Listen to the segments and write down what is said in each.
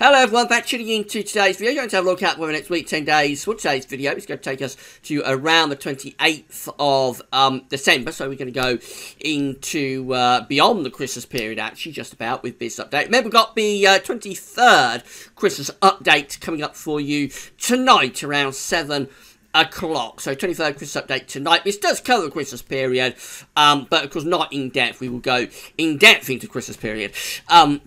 Hello everyone, back tuning into today's video. We're going to have a look at whether next week, 10 days for today's video. It's going to take us to around the 28th of December. So we're going to go into beyond the Christmas period, actually, just about with this update. Remember, we've got the 23rd Christmas update coming up for you tonight around 7 o'clock. So 23rd Christmas update tonight. This does cover the Christmas period, but of course not in depth. We will go in depth into Christmas period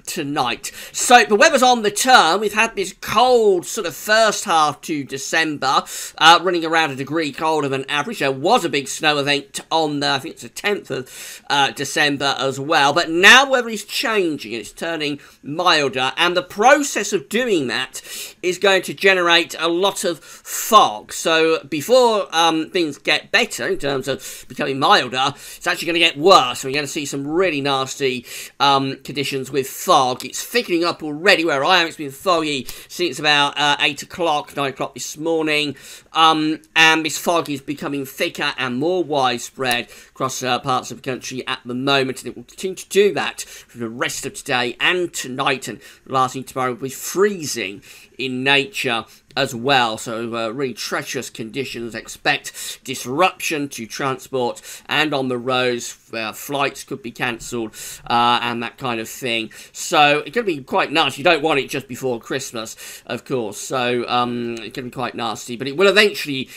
tonight. So the weather's on the turn. We've had this cold sort of first half to December, running around a degree colder than average. There was a big snow event on I think it's the 10th of December as well. But now weather is changing. It's turning milder, and the process of doing that is going to generate a lot of fog. So before things get better in terms of becoming milder, it's actually going to get worse. We're going to see some really nasty conditions with fog. It's thickening up already where I am. It's been foggy since about 8 o'clock, 9 o'clock this morning. And this fog is becoming thicker and more widespread across parts of the country at the moment, and it will continue to do that for the rest of today and tonight, and lasting tomorrow with freezing in nature as well. So really treacherous conditions. Expect disruption to transport and on the roads. Flights could be cancelled and that kind of thing. So it's going to be quite nasty. You don't want it just before Christmas, of course. So it's going to be quite nasty. But it will eventually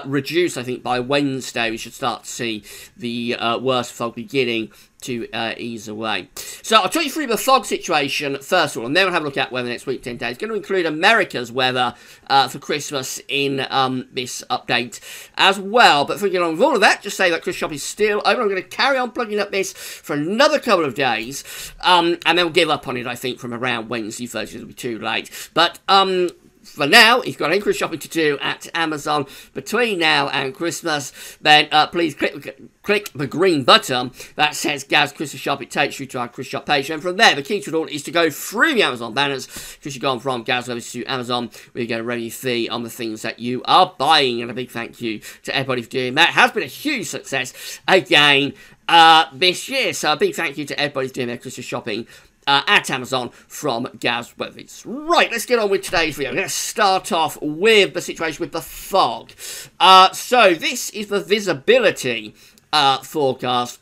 reduce, I think, by Wednesday. We should start to see the worst fog beginning to ease away. So I'll talk you through the fog situation first of all, and then we'll have a look at weather next week, 10 days. It's going to include America's weather for Christmas in this update as well. But before we get on with all of that, just say that Christmas shop is still open. I'm going to carry on plugging up this for another couple of days, and then we'll give up on it, I think, from around Wednesday, Thursday. It'll be too late. But for now, if you've got any Christmas shopping to do at Amazon between now and Christmas, then please click the green button that says Gaz Christmas Shop. It takes you to our Christmas Shop page, and from there, the key to it all is to go through the Amazon banners, because you've gone from Gaz over to Amazon, where you get a revenue fee on the things that you are buying, and a big thank you to everybody for doing that. It has been a huge success again this year, so a big thank you to everybody for doing their Christmas shopping at Amazon from Gaz Weathers. Right, let's get on with today's video. I'm going to start off with the situation with the fog. So this is the visibility forecast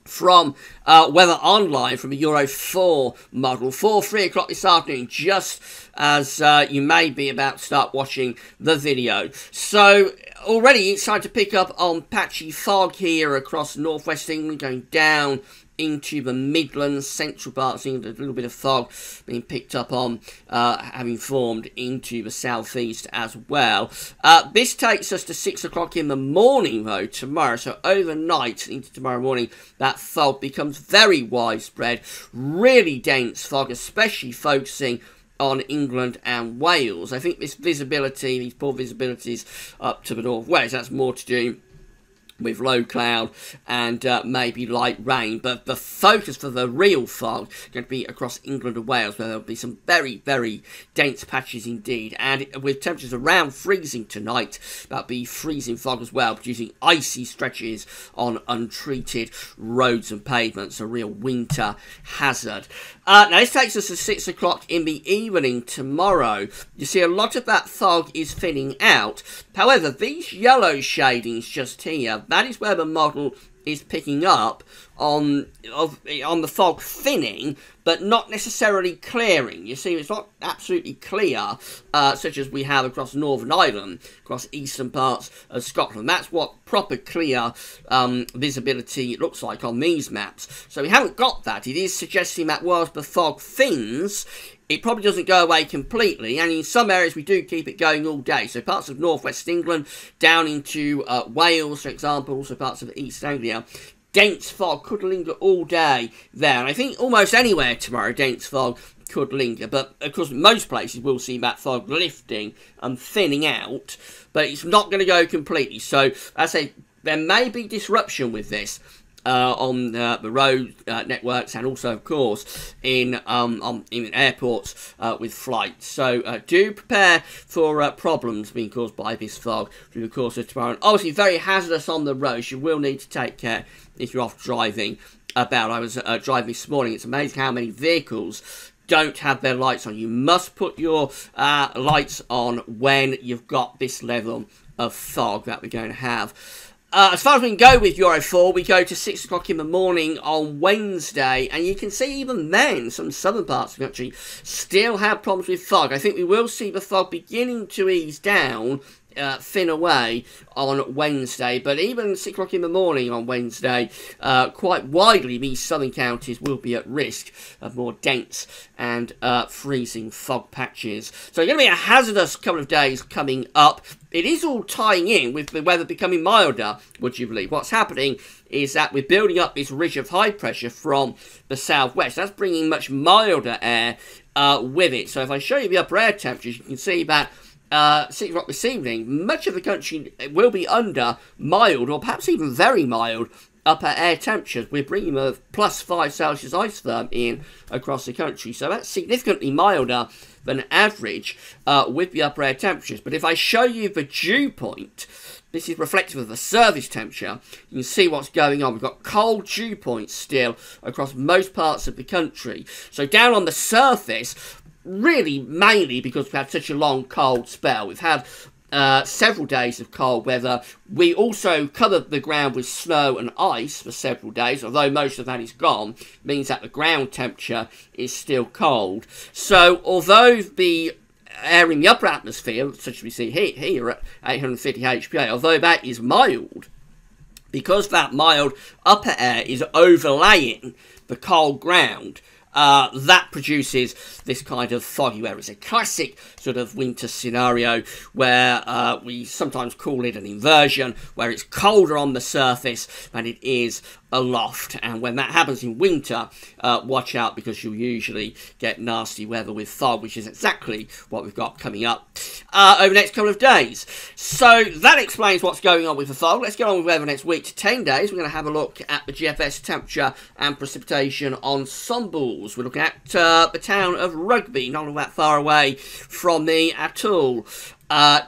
from Weather Online from a Euro 4 model for 3 o'clock this afternoon, just as you may be about to start watching the video. So already it's starting to pick up on patchy fog here across northwest England, going down into the Midlands, central parts of England. A little bit of fog being picked up on, having formed into the southeast as well. This takes us to 6 o'clock in the morning, though, tomorrow. So overnight into tomorrow morning, that fog becomes very widespread, really dense fog, especially focusing on England and Wales. I think this visibility, these poor visibilities up to the northwest, that's more to do with low cloud and maybe light rain, but the focus for the real fog is going to be across England and Wales, where there'll be some very, very dense patches indeed, and with temperatures around freezing tonight, that'll be freezing fog as well, producing icy stretches on untreated roads and pavements, a real winter hazard. Now this takes us to 6 o'clock in the evening tomorrow. You see a lot of that fog is thinning out. However, these yellow shadings just here, that is where the model is picking up on the fog thinning, but not necessarily clearing. You see, it's not absolutely clear, such as we have across Northern Ireland, across eastern parts of Scotland. That's what proper clear visibility looks like on these maps. So we haven't got that. It is suggesting that whilst the fog thins, it probably doesn't go away completely, and in some areas we do keep it going all day. So parts of northwest England, down into Wales, for example, also parts of East Anglia, dense fog could linger all day there. And I think almost anywhere tomorrow, dense fog could linger. But, of course, most places will see that fog lifting and thinning out, but it's not going to go completely. So, as I say, there may be disruption with this on the road networks, and also, of course, in airports with flights. So do prepare for problems being caused by this fog through the course of tomorrow. And obviously, very hazardous on the roads. You will need to take care if you're off driving about. I was driving this morning. It's amazing how many vehicles don't have their lights on. You must put your lights on when you've got this level of fog that we're going to have. As far as we can go with Euro 4, we go to 6 o'clock in the morning on Wednesday, and you can see even then some southern parts of the country still have problems with fog. I think we will see the fog beginning to ease down, thin away on Wednesday, but even 6 o'clock in the morning on Wednesday, quite widely these southern counties will be at risk of more dense and freezing fog patches. So it's going to be a hazardous couple of days coming up. It is all tying in with the weather becoming milder, would you believe? What's happening is that we're building up this ridge of high pressure from the southwest. That's bringing much milder air with it. So if I show you the upper air temperatures, you can see that 6 o'clock this evening, much of the country will be under mild or perhaps even very mild upper air temperatures. We're bringing a +5 Celsius isotherm in across the country, so that's significantly milder than average with the upper air temperatures. But if I show you the dew point, this is reflective of the surface temperature. You can see what's going on. We've got cold dew points still across most parts of the country. So down on the surface, really mainly because we've had such a long cold spell. We've had several days of cold weather. We also covered the ground with snow and ice for several days, although most of that is gone, means that the ground temperature is still cold. So although the air in the upper atmosphere, such as we see here at 850 HPA, although that is mild, because that mild upper air is overlaying the cold ground, that produces this kind of foggy weather. It's a classic sort of winter scenario where we sometimes call it an inversion, where it's colder on the surface than it is aloft. And when that happens in winter, watch out, because you'll usually get nasty weather with fog, which is exactly what we've got coming up over the next couple of days. So that explains what's going on with the fog. Let's get on with weather next week to 10 days. We're going to have a look at the GFS temperature and precipitation ensembles. We're looking at the town of Rugby, not all that far away from me at all.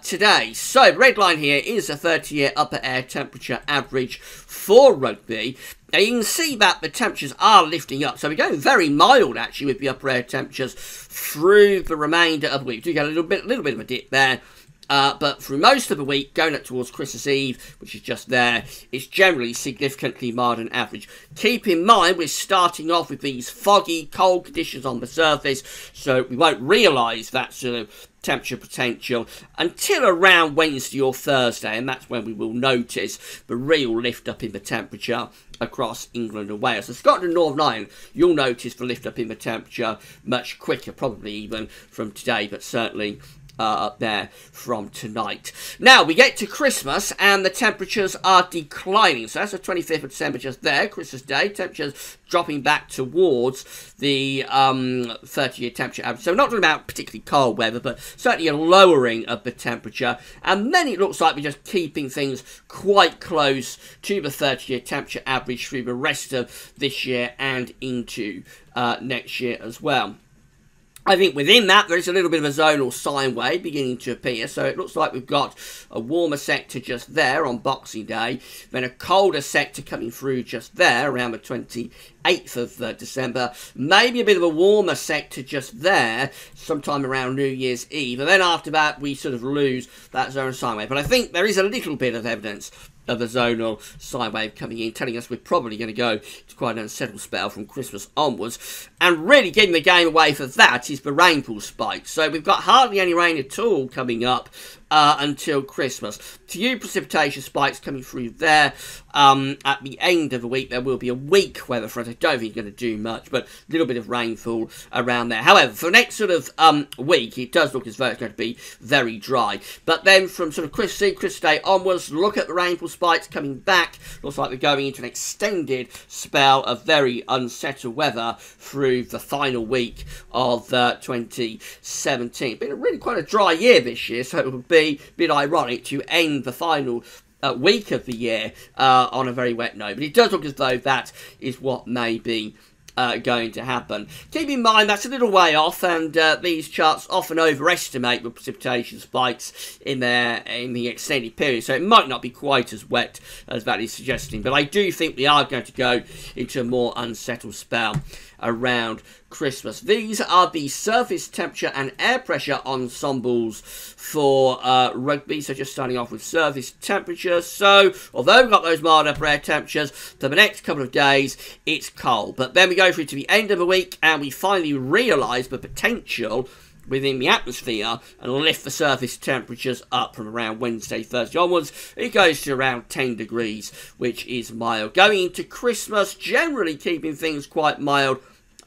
Today. So, the red line here is a 30-year upper air temperature average for Rugby. Now, you can see that the temperatures are lifting up. So, we're going very mild, actually, with the upper air temperatures through the remainder of the week. We do get a little bit of a dip there. But through most of the week, going up towards Christmas Eve, which is just there, it's generally significantly milder than average. Keep in mind, we're starting off with these foggy, cold conditions on the surface, so we won't realise that sort of temperature potential until around Wednesday or Thursday, and that's when we will notice the real lift up in the temperature across England and Wales. So Scotland and Northern Ireland, you'll notice the lift up in the temperature much quicker, probably even from today, but certainly up there from tonight. Now we get to Christmas and the temperatures are declining. So that's the 25th of December just there, Christmas Day. Temperatures dropping back towards the 30-year temperature average. So we're not talking about particularly cold weather, but certainly a lowering of the temperature. And then it looks like we're just keeping things quite close to the 30-year temperature average through the rest of this year and into next year as well. I think within that, there is a little bit of a zonal sine wave beginning to appear. So it looks like we've got a warmer sector just there on Boxing Day, then a colder sector coming through just there around the 28th of December. Maybe a bit of a warmer sector just there sometime around New Year's Eve. And then after that, we sort of lose that zonal sine wave. But I think there is a little bit of evidence of the zonal sine wave coming in, telling us we're probably going to go to quite an unsettled spell from Christmas onwards. And really getting the game away for that is the rainfall spike. So we've got hardly any rain at all coming up until Christmas. Few precipitation spikes coming through there. At the end of the week, there will be a weak weather front. I don't think it's going to do much, but a little bit of rainfall around there. However, for the next sort of week, it does look as though it's going to be very dry. But then from sort of Christmas Day onwards, look at the rainfall spikes coming back. Looks like we're going into an extended spell of very unsettled weather through the final week of 2017. Been really quite a dry year this year, so it would be a bit ironic to end the final week of the year on a very wet note. But it does look as though that is what may be going to happen. Keep in mind that's a little way off, and these charts often overestimate the precipitation spikes in the extended period, so it might not be quite as wet as that is suggesting. But I do think we are going to go into a more unsettled spell around Christmas. These are the surface temperature and air pressure ensembles for rugby. So just starting off with surface temperature. So although we've got those mild upper air temperatures, for the next couple of days it's cold. But then we go through to the end of the week and we finally realise the potential within the atmosphere and lift the surface temperatures up from around Wednesday, Thursday onwards. It goes to around 10 degrees, which is mild. Going into Christmas, generally keeping things quite mild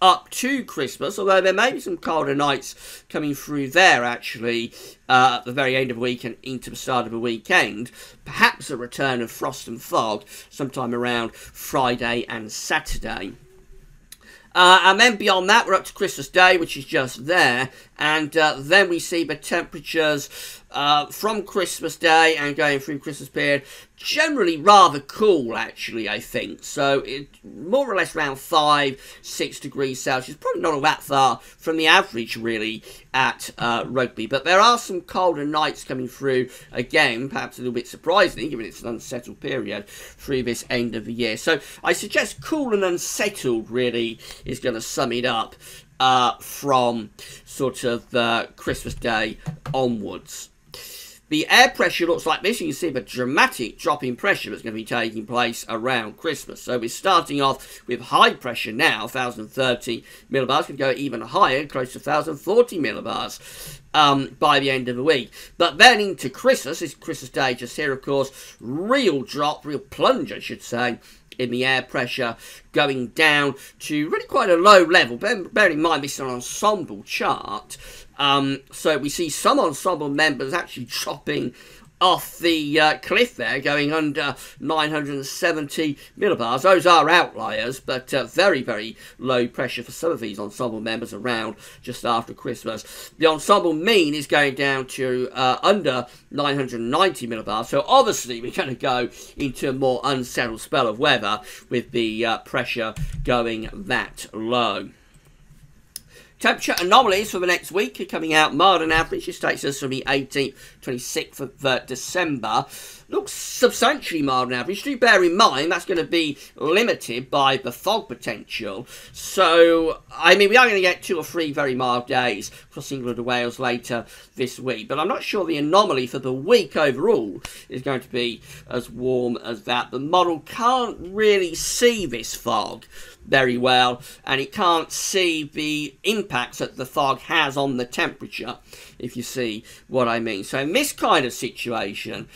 up to Christmas, although there may be some colder nights coming through there actually at the very end of the week and into the start of the weekend. Perhaps a return of frost and fog sometime around Friday and Saturday. And then beyond that, we're up to Christmas Day, which is just there. And then we see the temperatures from Christmas Day and going through Christmas period, generally rather cool, actually, I think. So it more or less around 5-6 degrees Celsius. Probably not all that far from the average, really, at rugby. But there are some colder nights coming through, again, perhaps a little bit surprisingly, given it's an unsettled period through this end of the year. So I suggest cool and unsettled, really, is going to sum it up from sort of Christmas Day onwards. The air pressure looks like this. You can see the dramatic drop in pressure that's going to be taking place around Christmas. So we're starting off with high pressure now, 1,030 millibars. Could go even higher, close to 1,040 millibars by the end of the week. But then into Christmas, it's Christmas Day just here, of course, real drop, real plunge, I should say, in the air pressure, going down to really quite a low level. Bear in mind, this is an ensemble chart. So we see some ensemble members actually dropping off the cliff there, going under 970 millibars. Those are outliers, but very, very low pressure for some of these ensemble members around just after Christmas. The ensemble mean is going down to under 990 millibars. So obviously we're going to go into a more unsettled spell of weather with the pressure going that low. Temperature anomalies for the next week are coming out mild and average. This takes us from the 18th, 26th of December. Looks substantially mild and average. Do bear in mind that's going to be limited by the fog potential. So, I mean, we are going to get 2 or 3 very mild days across England and Wales later this week. But I'm not sure the anomaly for the week overall is going to be as warm as that. The model can't really see this fog very well, and it can't see the impacts that the fog has on the temperature, if you see what I mean. So in this kind of situation,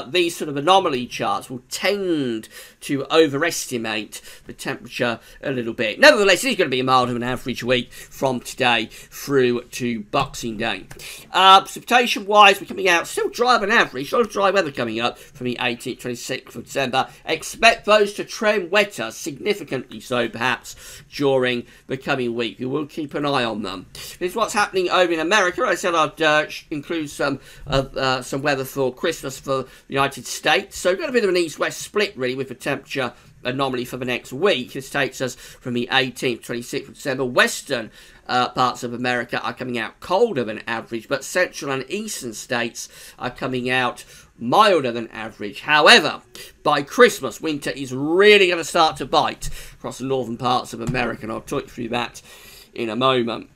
these sort of anomaly charts will tend to overestimate the temperature a little bit. Nevertheless, it is going to be a milder than average week from today through to Boxing Day. Precipitation wise, we're coming out still dry than average. A lot of dry weather coming up from the 18th, 26th of December. Expect those to trend wetter, significantly so perhaps, during the coming week. We will keep an eye on them. This is what's happening over in America. I said I'd include some weather for Christmas for the United States. So we've got a bit of an east-west split, really, with the temperature anomaly for the next week. This takes us from the 18th, 26th of December. Western parts of America are coming out colder than average, but central and eastern states are coming out milder than average. However, by Christmas, winter is really going to start to bite across the northern parts of America, and I'll talk you through that in a moment.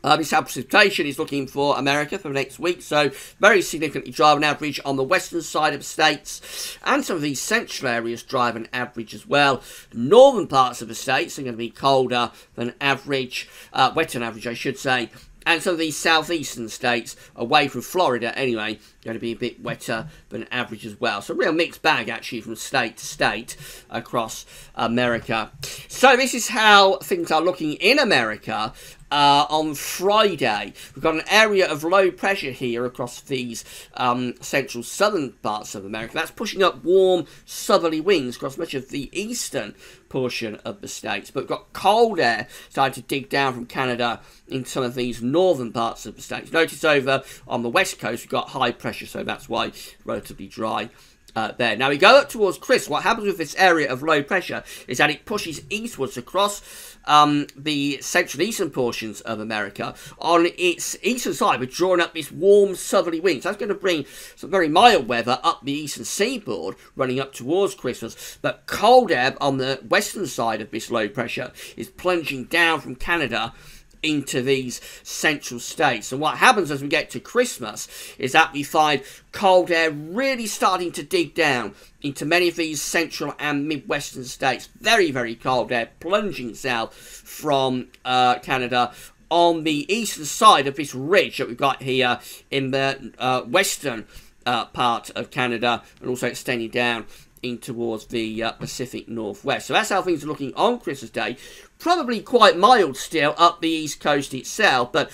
This precipitation is looking for America for the next week, so very significantly drier than average on the western side of the states, and some of these central areas drier than average as well. Northern parts of the states are going to be colder than average, wetter than average, I should say. And some of these southeastern states, away from Florida anyway, going to be a bit wetter than average as well. So a real mixed bag, actually, from state to state across America. So this is how things are looking in America. On Friday, we've got an area of low pressure here across these central southern parts of America. That's pushing up warm southerly winds across much of the eastern portion of the states. But we've got cold air starting to dig down from Canada in some of these northern parts of the states. Notice over on the west coast, we've got high pressure, so that's why it's relatively dry there. Now we go up towards Chris. What happens with this area of low pressure is that it pushes eastwards across the central eastern portions of America. On its eastern side, we're drawing up this warm southerly wind. So that's going to bring some very mild weather up the eastern seaboard, running up towards Christmas. But cold air on the western side of this low pressure is plunging down from Canada into these central states. And what happens as we get to Christmas is that we find cold air really starting to dig down into many of these central and midwestern states. Very, very cold air plunging south from Canada on the eastern side of this ridge that we've got here in the western part of Canada, and also extending down in towards the Pacific Northwest. So that's how things are looking on Christmas Day. Probably quite mild still up the east coast itself, but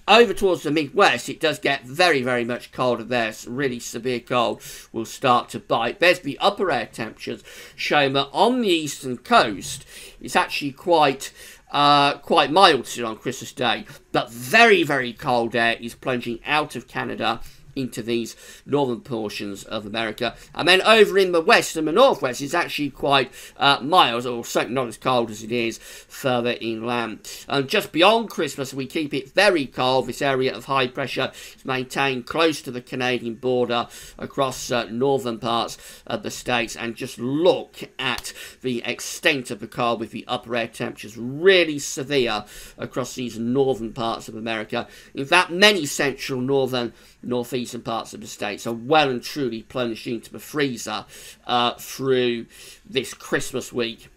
over towards the Midwest, it does get very, very much colder there. So really severe cold will start to bite. There's the upper air temperatures showing that on the eastern coast, it's actually quite mild still on Christmas Day, but very, very cold air is plunging out of Canada into these northern portions of America. And then over in the west and the northwest, it's actually quite mild, or certainly not as cold as it is further inland. And just beyond Christmas, we keep it very cold. This area of high pressure is maintained close to the Canadian border across northern parts of the states. And just look at the extent of the cold with the upper air temperatures really severe across these northern parts of America. In fact, many central northeastern parts of the states are well and truly plunged into the freezer through this Christmas week.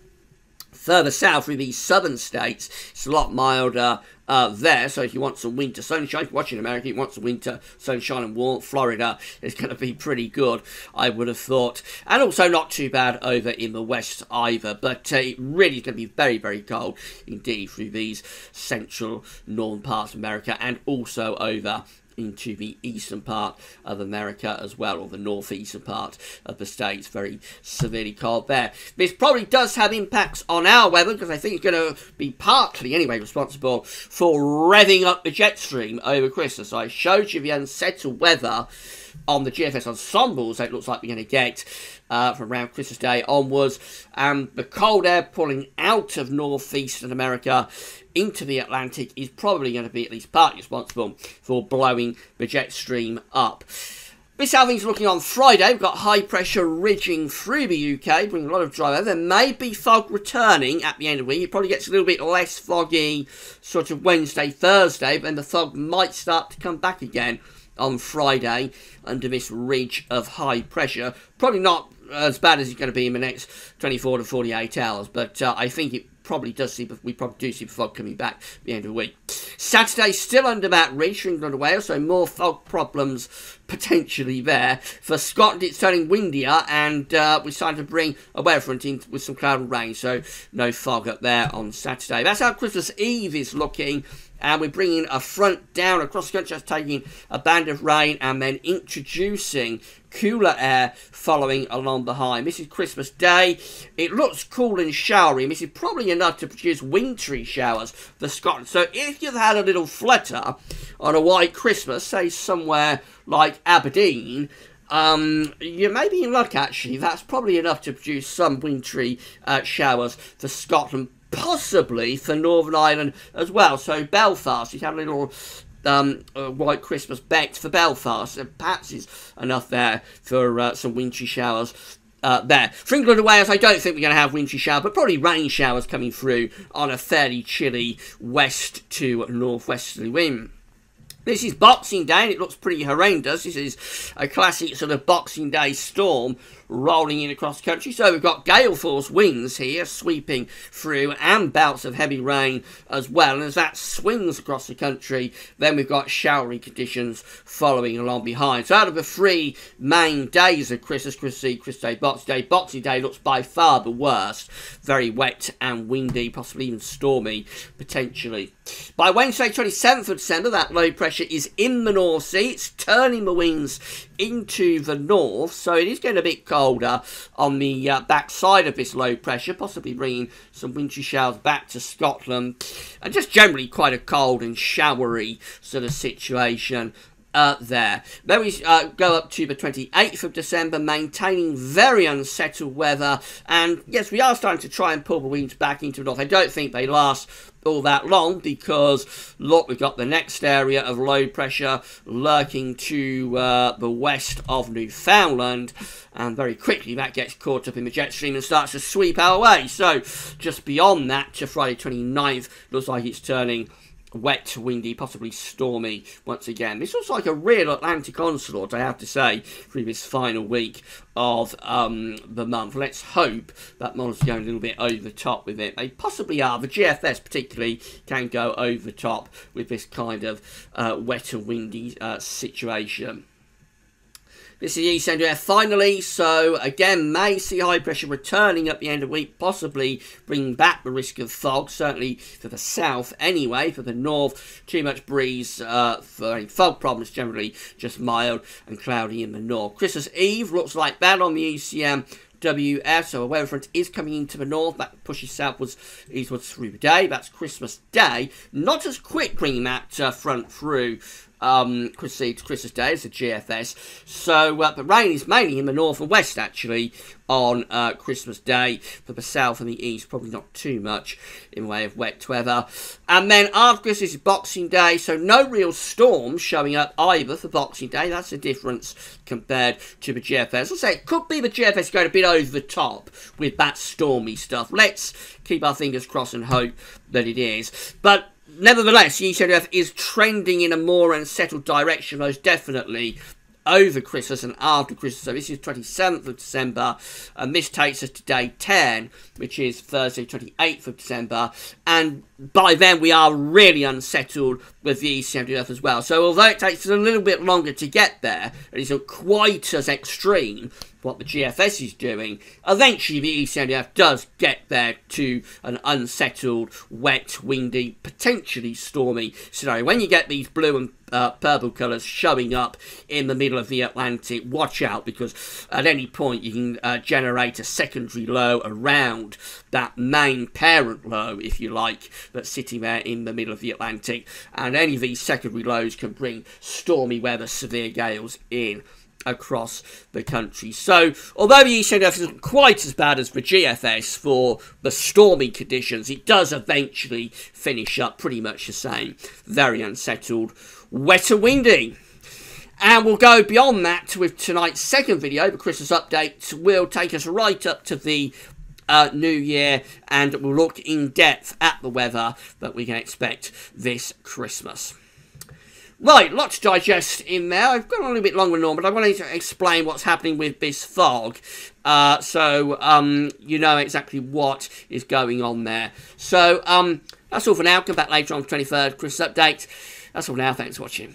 Further south through these southern states, it's a lot milder there. So if you want some winter sunshine, if you're watching America, you want some winter sunshine and warm, Florida is going to be pretty good, I would have thought. And also not too bad over in the west either. But it really is going to be very, very cold indeed through these central northern parts of America, and also over into the eastern part of America as well, or the northeastern part of the states. Very severely cold there. This probably does have impacts on our weather, because I think it's going to be partly, anyway, responsible for revving up the jet stream over Christmas. So I showed you the unsettled weather on the GFS ensembles that it looks like we're going to get from around Christmas Day onwards, and the cold air pulling out of northeastern America into the Atlantic is probably going to be at least partly responsible for blowing the jet stream up. This is how things are looking on Friday. We've got high pressure ridging through the UK, bringing a lot of dry weather. There may be fog returning at the end of the week. It probably gets a little bit less foggy sort of Wednesday, Thursday, but then the fog might start to come back again on Friday under this ridge of high pressure. Probably not as bad as it's going to be in the next 24 to 48 hours, but I think it probably does see, we probably do see the fog coming back at the end of the week. Saturday still under that ridge for England and Wales, so more fog problems potentially there. For Scotland, it's turning windier, and we're starting to bring a weather front in with some cloud and rain, so no fog up there on Saturday. That's how Christmas Eve is looking. And we're bringing a front down across the country, that's taking a band of rain and then introducing cooler air following along behind. This is Christmas Day. It looks cool and showery, and this is probably enough to produce wintry showers for Scotland. So if you've had a little flutter on a white Christmas, say somewhere like Aberdeen, you may be in luck actually. That's probably enough to produce some wintry showers for Scotland, possibly for Northern Ireland as well. So Belfast, you had a little white Christmas bet for Belfast, and perhaps is enough there for some wintry showers there. For England and Wales, I don't think we're going to have wintry showers, but probably rain showers coming through on a fairly chilly west to northwesterly wind. This is Boxing Day, and it looks pretty horrendous. This is a classic sort of Boxing Day storm rolling in across the country. So we've got gale force winds here sweeping through, and bouts of heavy rain as well. And as that swings across the country, then we've got showery conditions following along behind. So out of the three main days of Christmas, Christmas Eve, Christmas Day, Boxing Day looks by far the worst. Very wet and windy, possibly even stormy potentially. By Wednesday, 27th of December, that low pressure is in the North Sea. It's turning the winds into the north, so it is getting a bit colder on the backside of this low pressure, possibly bringing some wintry showers back to Scotland, and just generally quite a cold and showery sort of situation there. Then we go up to the 28th of December, maintaining very unsettled weather. And yes, we are starting to try and pull the winds back into the north. I don't think they last all that long because, look, we've got the next area of low pressure lurking to the west of Newfoundland. And very quickly that gets caught up in the jet stream and starts to sweep our way. So just beyond that to Friday 29th, looks like it's turning wet, windy, possibly stormy once again. This looks like a real Atlantic onslaught, I have to say, through this final week of the month. Let's hope that models going a little bit over the top with it. They possibly are. The GFS particularly can go over the top with this kind of wet and windy situation. This is the east end finally, so again, may see high pressure returning at the end of the week, possibly bringing back the risk of fog, certainly for the south anyway. For the north, too much breeze for any fog problems, generally just mild and cloudy in the north. Christmas Eve looks like that on the ECM WF, so a weather front is coming into the north, that pushes southwards, eastwards through the day. That's Christmas Day, not as quick bringing that front through Christmas Eve to Christmas Day as the GFS. So the rain is mainly in the north and west actually on Christmas Day. For the south and the east, probably not too much in the way of wet weather. And then after Christmas is Boxing Day, so no real storms showing up either for Boxing Day. That's a difference compared to the GFS. I'll say it could be the GFS going a bit over the top with that stormy stuff. Let's keep our fingers crossed and hope that it is. But nevertheless, the ECWF is trending in a more unsettled direction, most definitely, over Christmas and after Christmas. So this is 27th of December, and this takes us to day 10, which is Thursday, 28th of December. And by then, we are really unsettled with the ECWF as well. So although it takes us a little bit longer to get there, it isn't quite as extreme what the GFS is doing. Eventually, the ECWF does get there to an unsettled, wet, windy, potentially stormy scenario. When you get these blue and purple colours showing up in the middle of the Atlantic, watch out, because at any point you can generate a secondary low around that main parent low, if you like, that's sitting there in the middle of the Atlantic. And any of these secondary lows can bring stormy weather, severe gales in across the country. So although the ECWF isn't quite as bad as the GFS for the stormy conditions, it does eventually finish up pretty much the same. Very unsettled, wet and windy. And we'll go beyond that with tonight's second video. The Christmas update will take us right up to the New Year, and we'll look in depth at the weather that we can expect this Christmas. Right, lots to digest in there. I've gone a little bit longer than normal, but I wanted to explain what's happening with this fog. So you know exactly what is going on there. So that's all for now. Come back later on the 23rd Christmas update. That's all now. Thanks for watching.